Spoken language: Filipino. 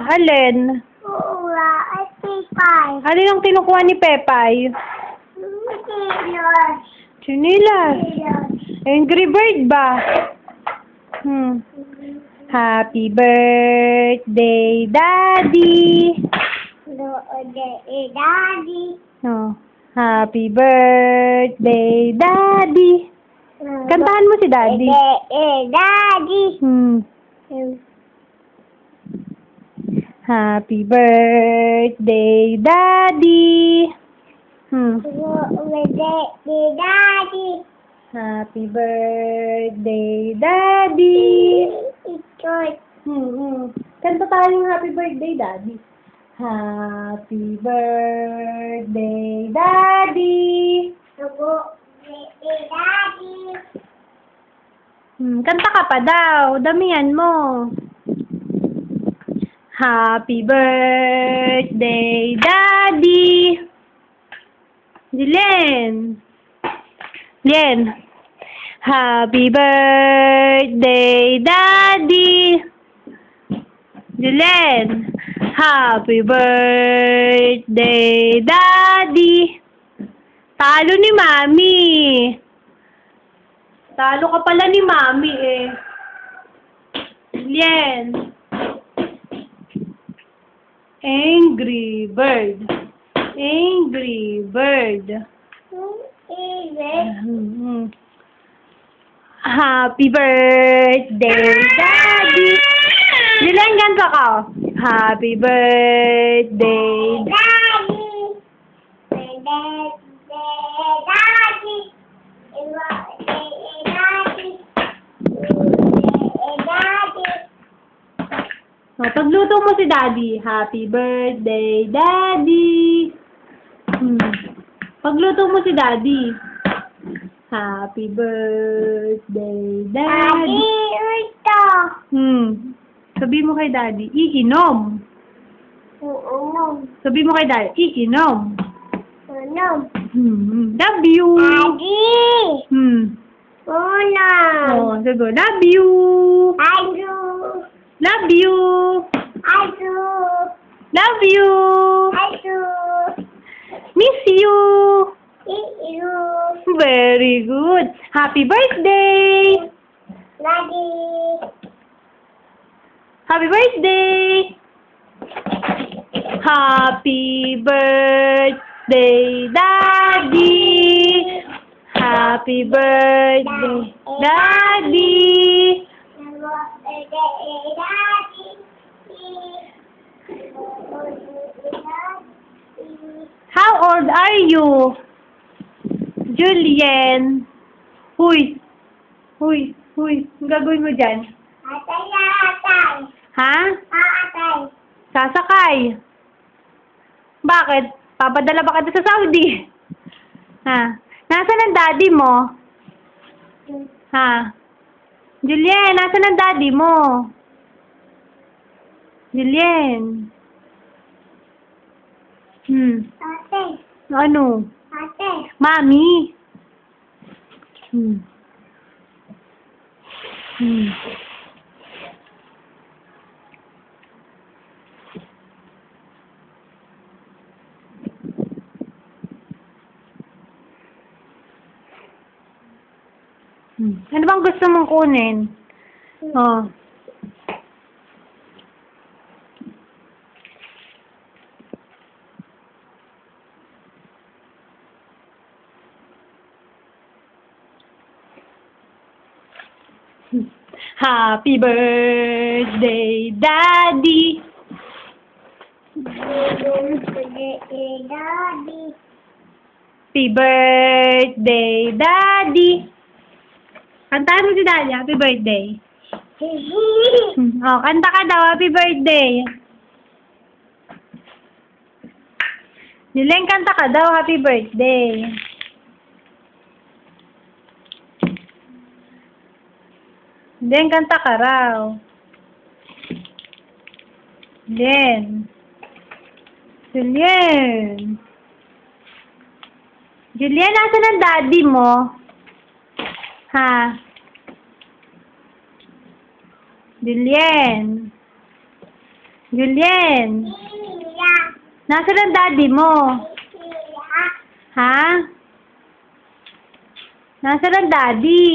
Alin? Ay, Pepay. Alin ang kinukuha ni Pepay? Chinilas. Chinilas. Angry Bird ba? Happy birthday, Daddy. Daddy. Oh. Happy birthday, Daddy. Kantahan mo si Daddy. Daddy. Happy birthday, Daddy. Daddy. Happy birthday, Daddy. Kanta tayong happy birthday, Daddy. Happy birthday, Daddy. Daddy. Kanta ka pa daw. Damihan mo. Happy birthday, Daddy. Len. Happy birthday, Daddy. Len. Happy birthday, Daddy. Talo ni Mami. Talo ka pala ni Mami eh. Len. Angry Bird. Angry Bird. Happy birthday, Daddy. Dilan kanta ka. Happy birthday, Daddy. Daddy. Pagluto mo si Daddy. Happy birthday, Daddy. Pagluto mo si Daddy. Happy birthday, Daddy. Ito. Sabi mo kay Daddy, iinom. Sabi mo kay Daddy, iinom. Love you. Daddy. Una. Oh, sabi, love you. Ayu. Love you. Ayu. Love you. Ayu. Miss you. Iyu. Very good. Happy birthday. Daddy. Happy birthday. Happy birthday, Daddy. Happy birthday, Daddy. How old are you? Julian. Huy. Ang gagawin mo dyan? Atay. Ha? Atay. Sasakay. Bakit? Papadala ba kita sa Saudi? Ha? Nasaan ang daddy mo? Ha? Julian, nasaan ang daddy mo? Julian. Ate. Ano? Ate. Mami. Ano bang gusto mong kunin? Oh. Happy birthday, Daddy. Daddy. Happy birthday, Daddy. Kantahan mo si Daddy, happy birthday. Oh, kanta ka daw, happy birthday. Niling, kanta ka daw, happy birthday. Niling, kanta ka raw. Niling. Julian. Julian, nasan ang daddy mo? Ha? Julian. Julien, Iya. nasaan ang daddy mo? Iya. Ha? Nasaan ang daddy?